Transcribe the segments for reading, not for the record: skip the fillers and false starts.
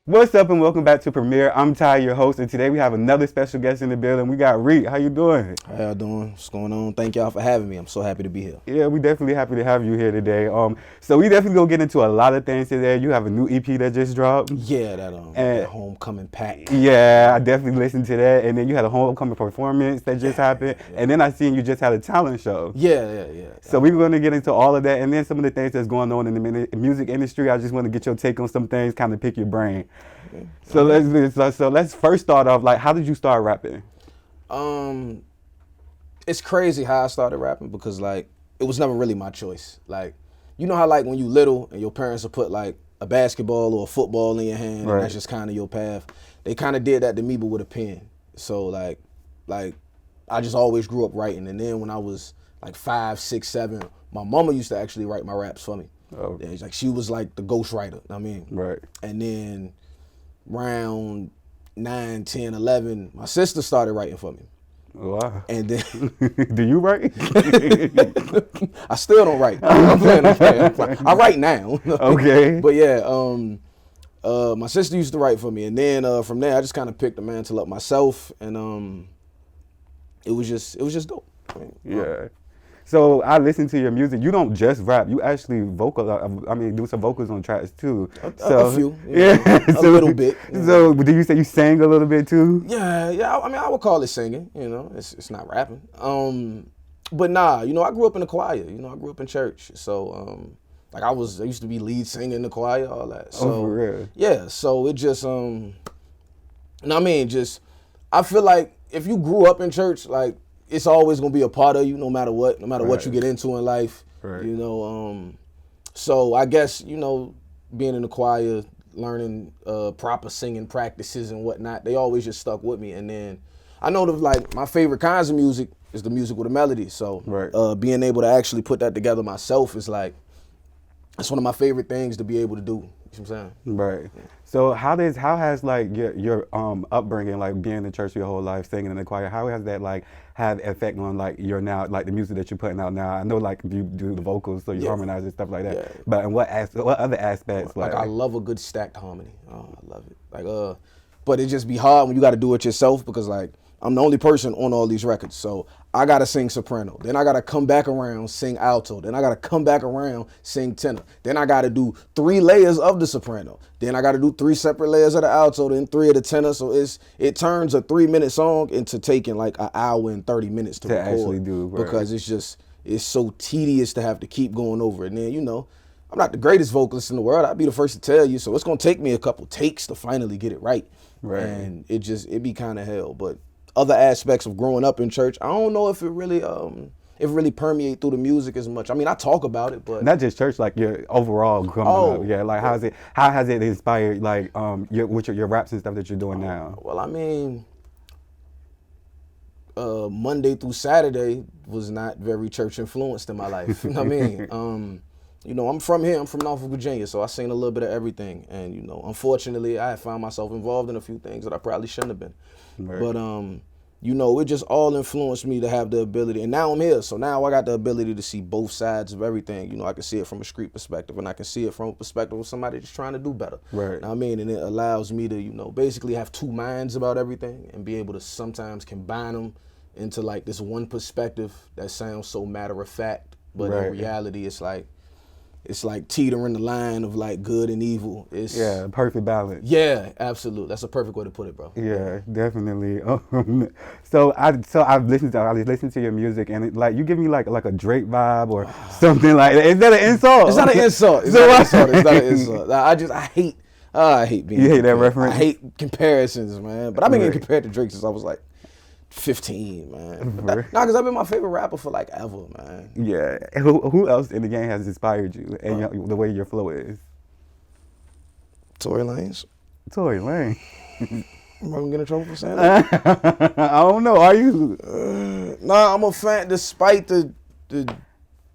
What's up and welcome back to Premiere. I'm Ty, your host, and today we have another special guest in the building. We got Riq. How you doing? How y'all doing? What's going on? Thank y'all for having me. I'm so happy to be here. Yeah, we definitely happy to have you here today. So we definitely gonna get into a lot of things today. You have a new EP that just dropped. Yeah, that homecoming pack. Yeah, I definitely listened to that. And then you had a homecoming performance that just happened. Yeah. And then I seen you just had a talent show. Yeah. So we're gonna get into all of that, and then some of the things that's going on in the music industry. I just want to get your take on some things, kind of pick your brain. Okay. So let's first start off. Like, how did you start rapping? It's crazy how I started rapping because like it was never really my choice. Like, you know how like when you little and your parents will put like a basketball or a football in your hand, right, and that's just kind of your path. They kind of did that to me, but with a pen. So like I just always grew up writing, and then when I was like 5, 6, 7, my mama used to actually write my raps for me. Oh. Yeah, like she was like the ghostwriter. I mean, right. And then around 9, 10, 11, my sister started writing for me. Wow. And then do you write? I still don't write. I'm playing. I write now. Okay. But yeah, my sister used to write for me, and then from there I just kind of picked the mantle up myself, and it was just dope. I mean, yeah. So I listen to your music. You don't just rap. You actually do some vocals on tracks too. A few. Yeah. A little bit. So do you say you sang a little bit too? Yeah. I mean, I would call it singing. You know, it's not rapping. But nah. You know, I grew up in the choir. You know, I grew up in church. So like I used to be lead singer in the choir, all that. So oh, for real? Yeah. So it just I feel like if you grew up in church, like, it's always gonna be a part of you, no matter what what you get into in life. Right. You know, so I guess, you know, being in the choir, learning proper singing practices and whatnot, they always just stuck with me. And then I know like my favorite kinds of music is the music with a melody. So right. Being able to actually put that together myself is like, it's one of my favorite things to be able to do. You know what I'm saying? Right. So how has like your upbringing, like being in church your whole life, singing in the choir, how has that like had effect on like your now, like the music that you're putting out now? I know like you do the vocals, so you harmonize and stuff like that. Yeah. But in what other aspects? Like I love a good stacked harmony. Oh, I love it. Like but it just be hard when you got to do it yourself because like I'm the only person on all these records, so I gotta sing soprano. Then I gotta come back around, sing alto. Then I gotta come back around, sing tenor. Then I gotta do 3 layers of the soprano. Then I gotta do 3 separate layers of the alto, then 3 of the tenor. So it turns a 3-minute song into taking like an hour and 30 minutes to record actually do, right. Because it's so tedious to have to keep going over it. And then, you know, I'm not the greatest vocalist in the world. I'd be the first to tell you. So it's gonna take me a couple takes to finally get it right. Right. And it be kind of hell, but other aspects of growing up in church, I don't know if it really permeate through the music as much. I mean, I talk about it, but not just church, like your overall growing up. Yeah, like how has it inspired like your raps and stuff that you're doing now? Well, I mean, Monday through Saturday was not very church influenced in my life. You know what I mean? You know, I'm from here. I'm from Norfolk, Virginia, so I seen a little bit of everything. And, you know, unfortunately, I found myself involved in a few things that I probably shouldn't have been. Right. But, you know, it just all influenced me to have the ability. And now I'm here, so now I got the ability to see both sides of everything. You know, I can see it from a street perspective, and I can see it from a perspective of somebody just trying to do better. Right. You know what I mean? And it allows me to, you know, basically have 2 minds about everything and be able to sometimes combine them into, like, this one perspective that sounds so matter-of-fact. But in reality, it's like teetering the line of like good and evil. It's perfect balance. Yeah, absolutely. That's a perfect way to put it, bro. Yeah, definitely. So I've listened to your music, and like you give me like a Drake vibe or something like that. Is that an insult? It's not an insult. It's not an insult. I hate being. You hate that reference? I hate comparisons, man. But I've been getting compared to Drake since I was like 15, man. Because I've been my favorite rapper for like ever, man. Yeah. Who else in the game has inspired you and the way your flow is? Tory Lanez. Tory Lanez. Am I gonna get in trouble for saying that? I don't know. Are you? Nah, I'm a fan despite the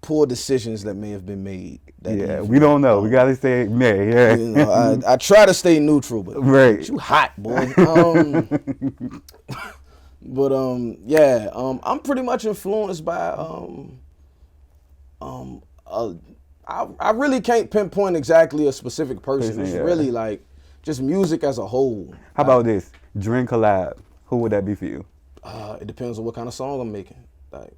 poor decisions that may have been made. We don't know. We gotta say may. Yeah. You know, I try to stay neutral, but right. You hot, boy. But I'm pretty much influenced by I really can't pinpoint exactly a specific person. It's really like just music as a whole. How about this? Dream collab. Who would that be for you? It depends on what kind of song I'm making. Like,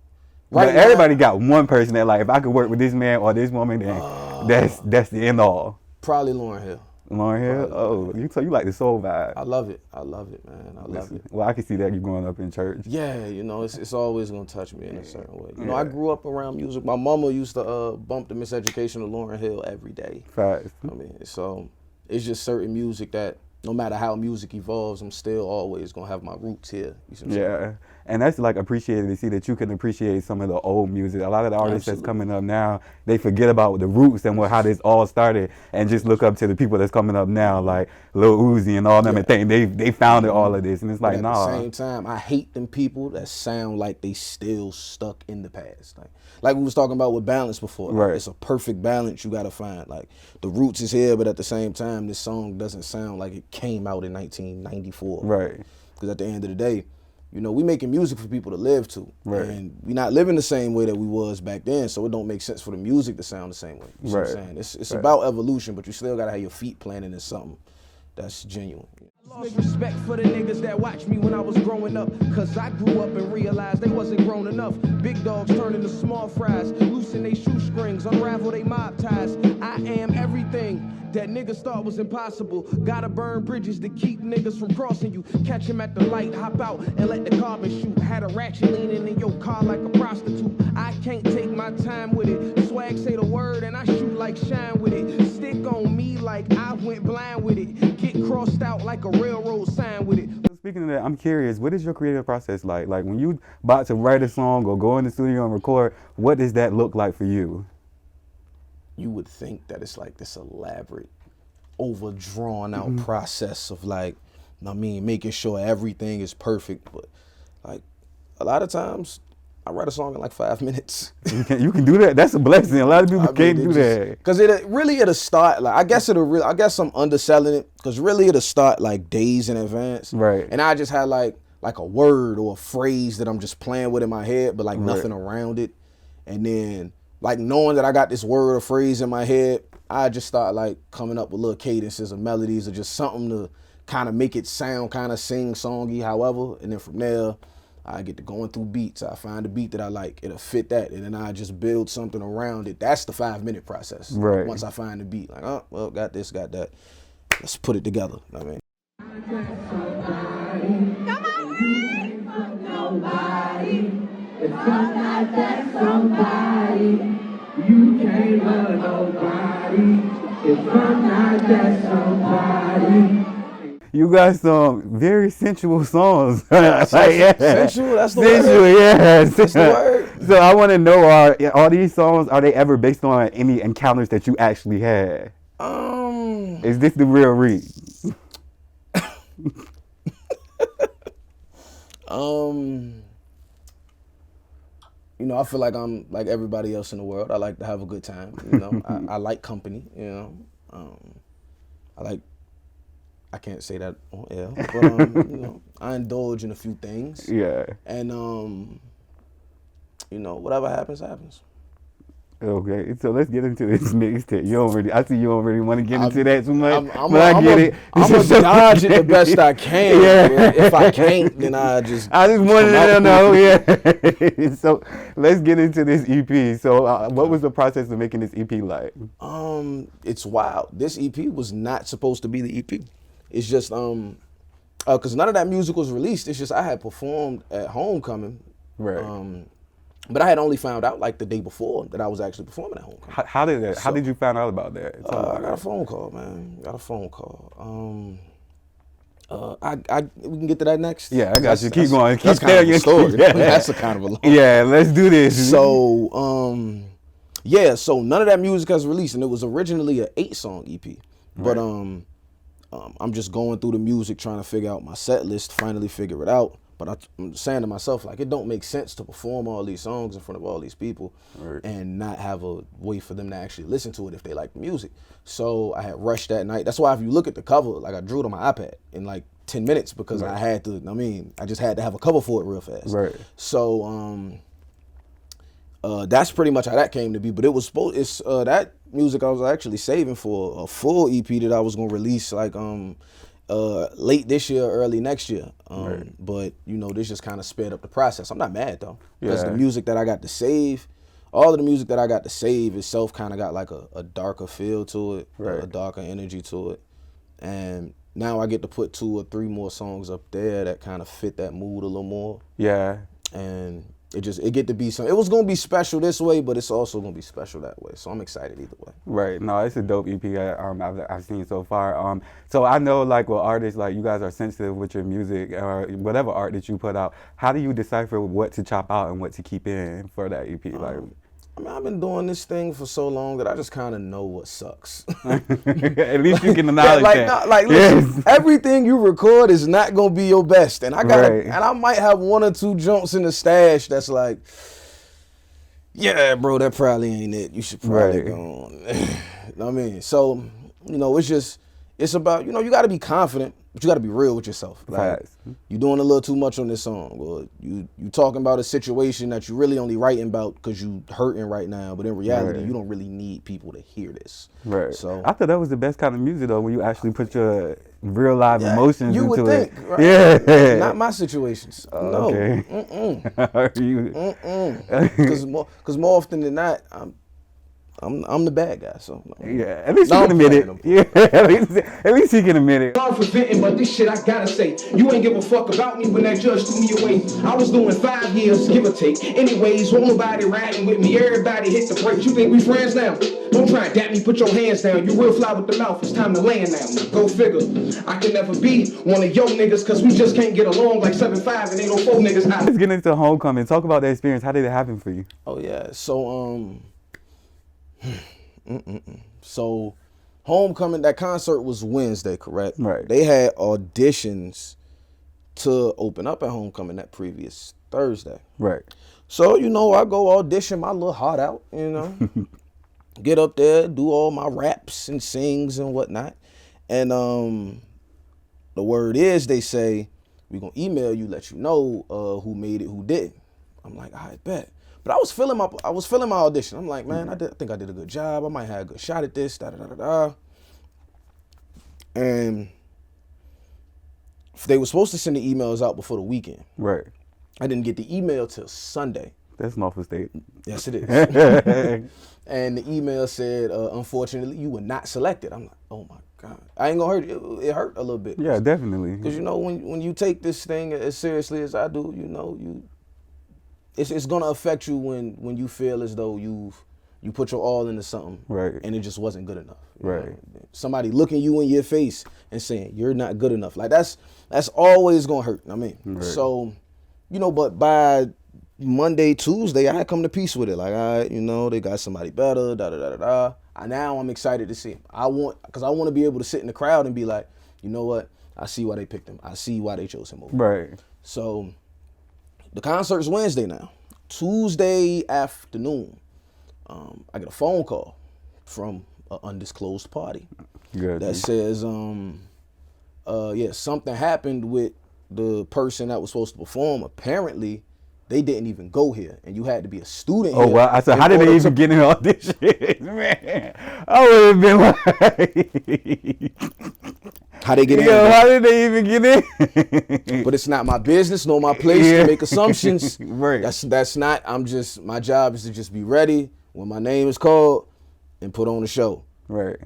But right everybody now, got one person that like, if I could work with this man or this woman, then that's the end all. probably Lauryn Hill. Lauryn Hill? Oh, so you like the soul vibe. I love it. I love it, man. I love it. Well, I can see that you growing up in church. Yeah, you know, it's always gonna touch me in a certain way. You know, I grew up around music. My mama used to bump the Miseducation of Lauryn Hill every day. Facts. I mean, so it's just certain music that no matter how music evolves, I'm still always gonna have my roots here. You see what I'm saying? Yeah, and that's like appreciated to see that you can appreciate some of the old music. A lot of the artists that's coming up now, they forget about the roots and how this all started, and just look up to the people that's coming up now, like Lil Uzi and all them, and think they founded all of this, and it's like, But at nah. the same time, I hate them people that sound like they still stuck in the past. Like we was talking about with balance before. Like, Right. it's a perfect balance you gotta find. Like the roots is here, but at the same time, this song doesn't sound like it came out in 1994. Right. Because at the end of the day, you know, we making music for people to live to. Right. And we not living the same way that we was back then, so it don't make sense for the music to sound the same way. You see what I'm saying? It's about evolution, but you still gotta have your feet planted in something that's genuine. Lost respect for the niggas that watched me when I was growing up, cause I grew up and realized they wasn't grown enough. Big dogs turn into small fries, loosen they shoestrings, unravel they mob ties. I am everything that niggas thought was impossible. Gotta burn bridges to keep niggas from crossing you. Catch him at the light, hop out and let the carbon shoot. Had a ratchet leaning in your car like a prostitute. I can't take my time with it. Swag say the word and I shoot like shine with it. Stick on me like I went blind with it. Get crossed out like a railroad sign with it. Speaking of that, I'm curious, what is your creative process like? Like when you about to write a song or go in the studio and record, what does that look like for you? You would think that it's like this elaborate, overdrawn out process of like, I mean, making sure everything is perfect. But like a lot of times, I write a song in like 5 minutes. You can do that. That's a blessing. A lot of people can't do that. Cause it'll start like I guess I'm underselling it. Cause really it'll start like days in advance. Right. And I just had like a word or a phrase that I'm just playing with in my head, but like nothing around it. And then like knowing that I got this word or phrase in my head, I just start like coming up with little cadences or melodies or just something to kind of make it sound kind of sing-songy, however. And then from there, I get to going through beats. I find a beat that I like. It'll fit that. And then I just build something around it. That's the 5-minute process. Right. Once I find the beat. Like, oh, well, got this, got that. Let's put it together. You know what I mean? Come on, nobody. If I'm not that somebody, you can't love nobody. If I'm not that somebody. You got some very sensual songs. Sensual, that's the sensual, word. yeah. That's the word. So I want to know, are these songs, are they ever based on any encounters that you actually had? Is this the real Riq? You know, I feel like I'm like everybody else in the world. I like to have a good time. You know, I like company. You know, I can't say that on air, but you know, I indulge in a few things. Yeah. And you know, whatever happens, happens. Okay, so let's get into this mixtape. I see you don't really want to get into that too much, I'm but I get it. I'm gonna dodge it the best I can. Yeah. If I can't, then I just wanted to know, yeah. So let's get into this EP. So what was the process of making this EP like? It's wild. This EP was not supposed to be the EP. It's just because none of that music was released. It's just I had performed at Homecoming. Right. But I had only found out like the day before that I was actually performing at Homecoming. How did you find out about that? I got a phone call, man. Got a phone call. We can get to that next. Yeah, I got you. Keep going. Keep That's kind of a story. Yeah. That's a kind of a long. Yeah, let's do this. So, yeah. So none of that music has released, and it was originally an 8-song EP. But I'm just going through the music, trying to figure out my set list. Finally, figure it out. But I'm saying to myself, like, it don't make sense to perform all these songs in front of all these people and not have a way for them to actually listen to it if they like the music. So I had rushed that night. That's why if you look at the cover, like I drew it on my iPad in like 10 minutes because I had to, I just had to have a cover for it real fast. Right. So that's pretty much how that came to be. But it was supposed, that music I was actually saving for a full EP that I was gonna release like late this year, early next year. But you know, this just kind of sped up the process. I'm not mad though, because the music that I got to save, all of the music that I got to save itself kind of got like a darker feel to it, a darker energy to it. And now I get to put 2 or 3 more songs up there that kind of fit that mood a little more. Yeah. And it get to be some. It was gonna be special this way, but it's also gonna be special that way. So I'm excited either way. Right. No, it's a dope EP I've seen so far. So I know like with artists, like you guys are sensitive with your music or whatever art that you put out. How do you decipher what to chop out and what to keep in for that EP? Like, I mean, I've been doing this thing for so long that I just kind of know what sucks. at least you can acknowledge that. Listen, everything you record is not gonna be your best, and and I might have 1 or 2 jumps in the stash that's like, yeah, bro, that probably ain't it. You should probably go on. You know what I mean? So, you know, it's about, you know, you got to be confident, but you got to be real with yourself. Like, you doing a little too much on this song. Well, you talking about a situation that you really only writing about because you hurting right now, but in reality, you don't really need people to hear this. Right. So I thought that was the best kind of music though, when you actually put your real live emotions into it. You would think, right? Yeah. Not my situations. No. Okay. Because more often than not, I'm the bad guy, so yeah. At least he can admit it. Yeah, at least he can admit it. I'm for venting, but this shit I gotta say. You ain't give a fuck about me when that judge threw me away. I was doing 5 years, give or take. Anyways, won't nobody riding with me. Everybody hit the brakes. You think we friends now? Don't try and dap me, put your hands down. You real fly with the mouth, it's time to land now. Go figure. I can never be one of your niggas, cause we just can't get along like 7'5" and ain't no 4 niggas out. Let's get into Homecoming. Talk about that experience. How did it happen for you? Oh yeah, so So, Homecoming, that concert was Wednesday, correct? Right. They had auditions to open up at Homecoming that previous Thursday. Right. So, you know, I go audition my little heart out, you know. Get up there, do all my raps and sings and whatnot. And the word is, they say, we're going to email you, let you know who made it, who didn't. I'm like, I bet. But I was feeling my audition. I'm like, man, I think I did a good job. I might have a good shot at this, And they were supposed to send the emails out before the weekend. Right. I didn't get the email till Sunday. That's Norfolk State. Yes, it is. And the email said, unfortunately, you were not selected. I'm like, oh my God. I ain't gonna hurt you. It hurt a little bit. Yeah, definitely. Because, you know, when you take this thing as seriously as I do, you know, it's gonna affect you when you feel as though you put your all into something, right, and it just wasn't good enough. Right. know? Somebody looking you in your face and saying you're not good enough, like that's always gonna hurt. I mean, right. So, you know, but by Monday, Tuesday, I had come to peace with it. Like, you know, they got somebody better. Now I'm excited to see him. Because I want to be able to sit in the crowd and be like, you know what? I see why they picked him. I see why they chose him over. Right. So. The concert's Wednesday now. Tuesday afternoon, I get a phone call from an undisclosed party. Good. That says, something happened with the person that was supposed to perform. Apparently, they didn't even go here, and you had to be a student here. Oh, well, I said, how did they even get in all this shit? Man, I would have been like... How they get in? Yo, how did they even get in? But it's not my business nor my place to make assumptions. Right. That's not. My job is to just be ready when my name is called and put on the show. Right.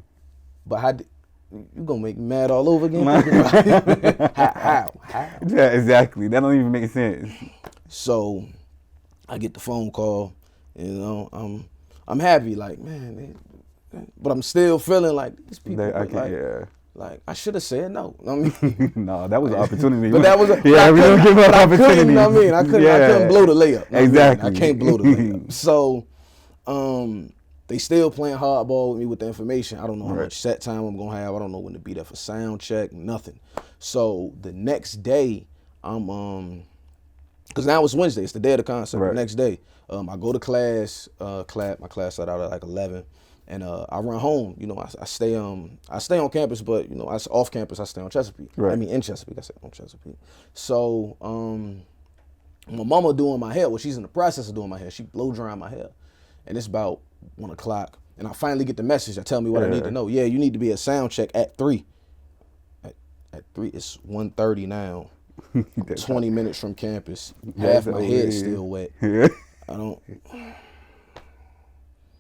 But you gonna make me mad all over again? How? Yeah, exactly. That don't even make sense. So I get the phone call, you know, I'm happy, like, man, but I'm still feeling like these people like I should have said no. I mean, no, that was an opportunity. But that was we don't give up opportunities. I couldn't blow the layup. Exactly. I can't blow the layup. So they still playing hardball with me with the information. I don't know how much set time I'm gonna have. I don't know when to be there for sound check, nothing. So the next day, because now it's Wednesday, it's the day of the concert. Right. The next day, I go to class. My class started out at like 11, and I run home. You know, I stay on campus, but you know, off campus I stay on Chesapeake. Right. I mean in Chesapeake. I said on Chesapeake. So my mama doing my hair. Well, she's in the process of doing my hair. She blow drying my hair, and it's about 1 o'clock. And I finally get the message that tell me what I need to know. Yeah, you need to be at sound check at 3. At 3, it's 1:30 now. 20 minutes from campus. Half my head's still wet. Yeah. I don't.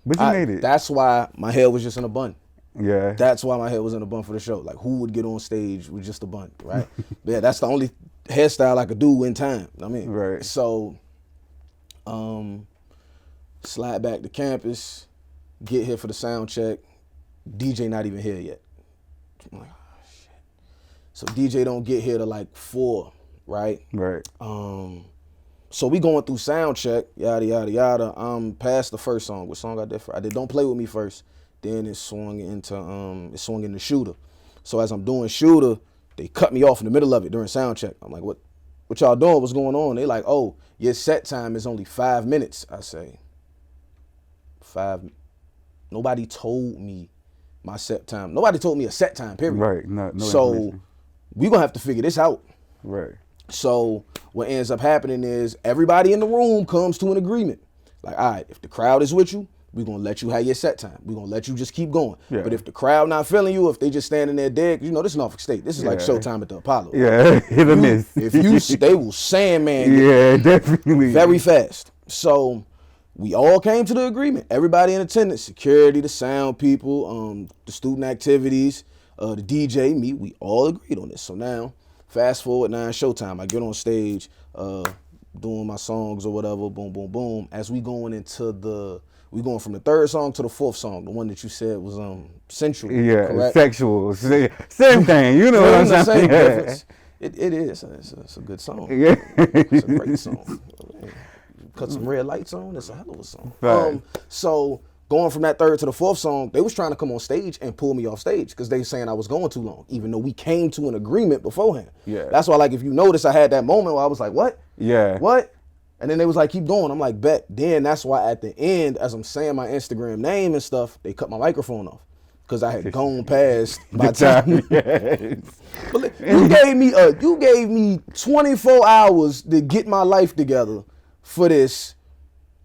But you made it. That's why my hair was just in a bun. Yeah. That's why my hair was in a bun for the show. Like, who would get on stage with just a bun, right? But yeah, that's the only hairstyle I could do in time. I mean, right. So, slide back to campus, get here for the sound check. DJ not even here yet. I'm like, oh shit. So DJ don't get here to like 4, right? Right. So we going through sound check, yada yada yada. I'm past the first song. What song I did? I did Don't Play With Me first. Then it swung into Shooter. So as I'm doing Shooter, they cut me off in the middle of it during sound check. I'm like, what y'all doing? What's going on? They like, oh, your set time is only 5 minutes. I say, 5. Nobody told me my set time. Nobody told me a set time, period. Right. No so we gonna have to figure this out. Right. So what ends up happening is everybody in the room comes to an agreement. Like, all right, if the crowd is with you, we're going to let you have your set time. We're going to let you just keep going. Yeah. But if the crowd not feeling you, if they just standing there dead, you know, this is Norfolk State. This is like Showtime at the Apollo. Yeah, hit or miss. If you, they will sandman you. Yeah, definitely. Very fast. So we all came to the agreement. Everybody in attendance, security, the sound people, the student activities, the DJ, me, we all agreed on this. So now, fast forward, now it's showtime. I get on stage, doing my songs or whatever, boom, boom, boom. As we going from the 3rd song to the 4th song, the one that you said was sensual. Yeah, correct? sexual. Same thing. You know what I'm saying? Same difference. It is. It's a good song. Yeah. It's a great song. Cut some red lights on. It's a hell of a song. Right. So going from that 3rd to the 4th song, they was trying to come on stage and pull me off stage because they saying I was going too long, even though we came to an agreement beforehand. Yeah. That's why, like, if you notice, I had that moment where I was like, what? Yeah. What? And then they was like, keep going. I'm like, bet. Then that's why at the end, as I'm saying my Instagram name and stuff, they cut my microphone off because I had gone past my time. Yes. But you gave me 24 hours to get my life together for this.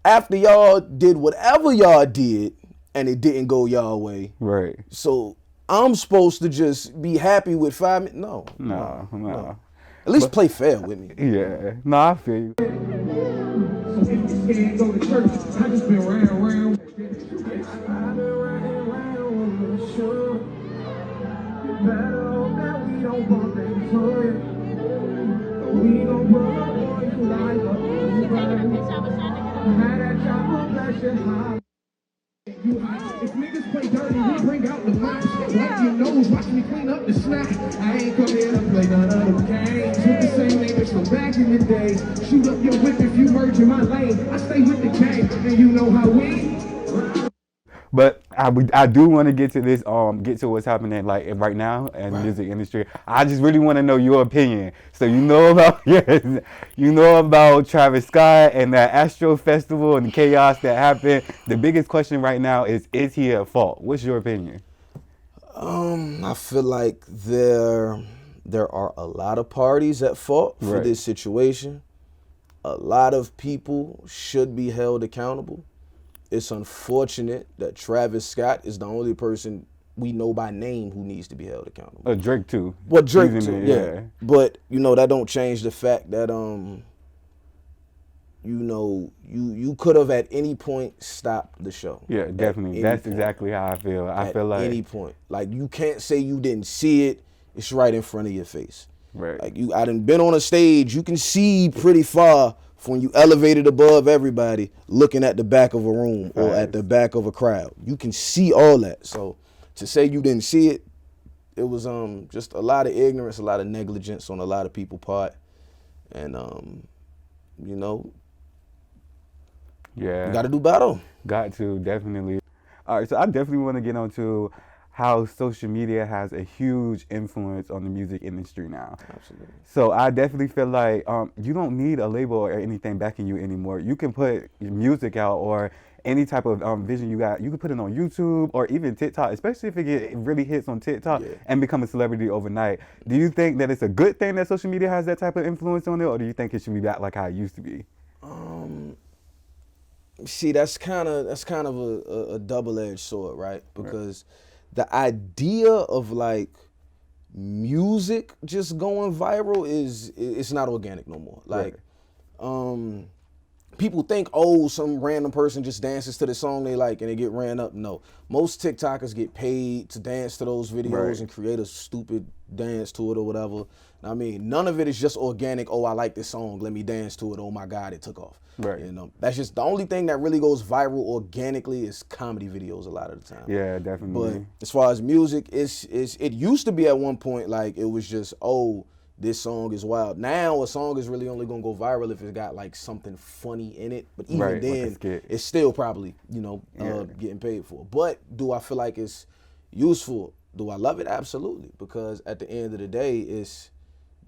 After y'all did whatever y'all did and it didn't go y'all way. Right. So I'm supposed to just be happy with 5 minutes? No. At least play fair with me. Yeah. No, I feel you. So if you scared, go to church. I just been round. I've been round, sure. You better hope that we don't bump into you. We gon' pull up on you like a had that chopper, bless your heart. If niggas play dirty, we bring out the mops. Wipe your nose, watch me clean up the snot. I ain't come here to play none of them games. With the same niggas from back in the day. Shoot up your whip if you merge in my lane. I stay with the gang, and you know how we. But I do want to get to this, get to what's happening like right now in the music industry. I just really want to know your opinion. So you know about Travis Scott and that Astro Festival and the chaos that happened. The biggest question right now is he at fault? What's your opinion? I feel like there are a lot of parties at fault for this situation. A lot of people should be held accountable. It's unfortunate that Travis Scott is the only person we know by name who needs to be held accountable. Drake too. Well, Drake too, yeah. But, that don't change the fact that, you could have at any point stopped the show. Yeah, definitely. That's exactly how I feel. I feel like. At any point. Like, you can't say you didn't see it. It's right in front of your face. Right. Like, I done been on a stage. You can see pretty far when you elevated above everybody looking at the back of a room or at the back of a crowd. You can see all that. So to say you didn't see it, it was just a lot of ignorance, a lot of negligence on a lot of people's part. And, yeah, you got to do better. Got to, definitely. All right, so I definitely want to get onto how social media has a huge influence on the music industry now. Absolutely. So I definitely feel like you don't need a label or anything backing you anymore. You can put your music out or any type of vision you got. You can put it on YouTube or even TikTok, especially if it really hits on TikTok and become a celebrity overnight. Do you think that it's a good thing that social media has that type of influence on it, or do you think it should be back like how it used to be? See, that's kind of a double-edged sword, right? Because the idea of like music just going viral it's not organic no more. Like, people think, oh, some random person just dances to the song they like and they get ran up. No, most TikTokers get paid to dance to those videos and create a stupid dance to it or whatever. I mean, none of it is just organic. Oh, I like this song, let me dance to it. Oh my God, it took off. Right. You know, that's just the only thing that really goes viral organically is comedy videos a lot of the time. Yeah, definitely. But as far as music, it used to be at one point like it was just, oh, this song is wild. Now a song is really only gonna go viral if it's got like something funny in it. But even then, it's still probably, you know, getting paid for. But do I feel like it's useful? Do I love it? Absolutely. Because at the end of the day, it's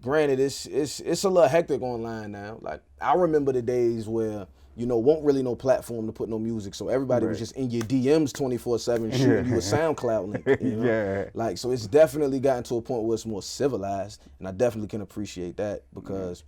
a little hectic online now. Like, I remember the days where, you know, won't really no platform to put no music, so everybody was just in your DMs 24/7 shooting you a SoundCloud link. You know? Like, so it's definitely gotten to a point where it's more civilized, and I definitely can appreciate that because,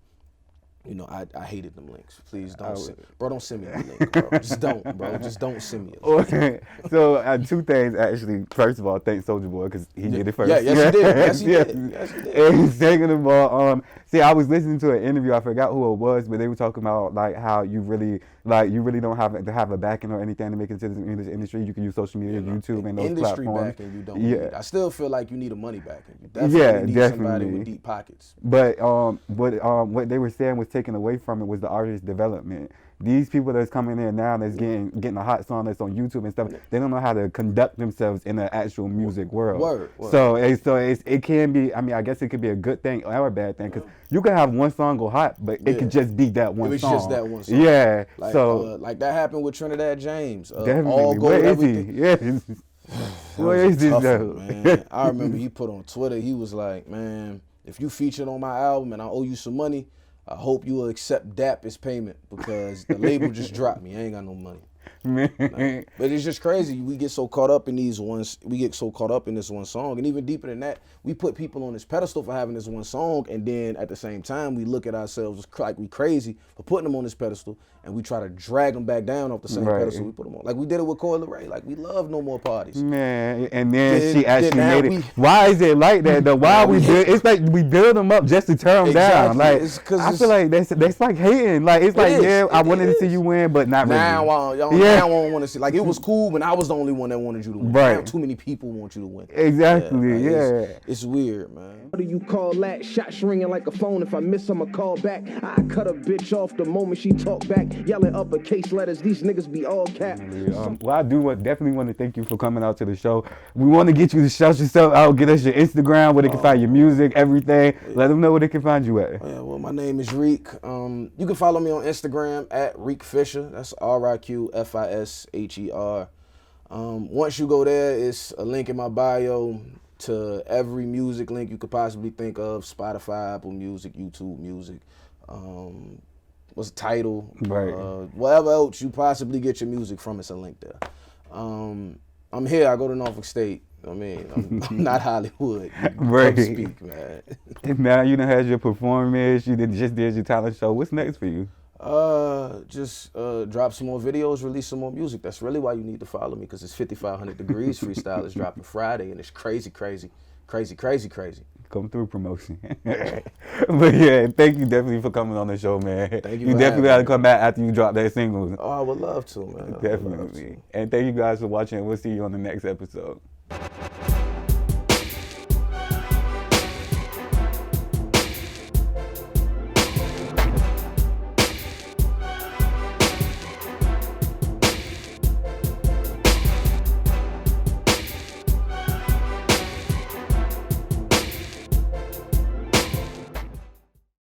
you know, I hated them links. Please don't, don't send me a link, bro. Just don't, bro. Just don't send me a link. So two things actually. First of all, thanks Soulja Boy because he did it first. Yeah, yes he did. Yes he did. Yes he did. And second of all, see, I was listening to an interview. I forgot who it was, but they were talking about like how you really don't have to have a backing or anything to make it to the music industry. You can use social media, YouTube, and those industry platforms. Backing you don't need. I still feel like you need a money backing. You definitely need somebody with deep pockets. But what they were saying was taken away from it was the artist development. These people that's coming in now that's getting a hot song that's on YouTube and stuff, they don't know how to conduct themselves in the actual music world. Word. So it can be, I mean, I guess it could be a good thing or a bad thing because you could have one song go hot, but it could just be that one song. It was just that one song. Yeah. Like, so like that happened with Trinidad James. definitely. All gold, Where is everything. he? Yeah. Where is this though? Man. I remember he put on Twitter, he was like, man, if you featured on my album and I owe you some money, I hope you will accept DAP as payment because the label just dropped me. I ain't got no money. Man. But it's just crazy. We get so caught up in these ones. We get so caught up in this one song, and even deeper than that, we put people on this pedestal for having this one song, and then at the same time, we look at ourselves like we crazy for putting them on this pedestal, and we try to drag them back down off the same pedestal we put them on. Like we did it with Coi Leray. Like we love No More Parties. Man, and then she actually made it. Why is it like that though? Why we build? It's like we build them up just to tear them down. Like I feel like that's like hating. Like it's like I wanted to see you win, but not really. Now I don't want to see. Like it was cool when I was the only one that wanted you to win. Right. Now too many people want you to win. Exactly. It's weird, man. What do you call that? Shots ringing like a phone. If I miss, I'ma call back. I cut a bitch off the moment she talk back. Yelling uppercase letters. These niggas be all cap. Well, I definitely want to thank you for coming out to the show. We want to get you to shout yourself out. Get us your Instagram where they can find your music, everything. Let them know where they can find you at. Yeah, well, my name is Riq. You can follow me on Instagram at Riq Fisher. That's RIQFISHER. Once you go there, it's a link in my bio to every music link you could possibly think of: Spotify, Apple Music, YouTube Music. What's the title? Right. Whatever else you possibly get your music from, it's a link there. I'm here. I go to Norfolk State. I mean, I'm not Hollywood. Right. Come speak, man. And now you done had your performance. You just did your talent show. What's next for you? Just drop some more videos, release some more music. That's really why you need to follow me, because it's 5500 Degrees Freestyle is dropping Friday, and it's crazy. Come through promotion. But yeah, thank you definitely for coming on the show, man. Thank you definitely got to come back after you drop that single. Oh, I would love to, man. Definitely. And thank you guys for watching. We'll see you on the next episode.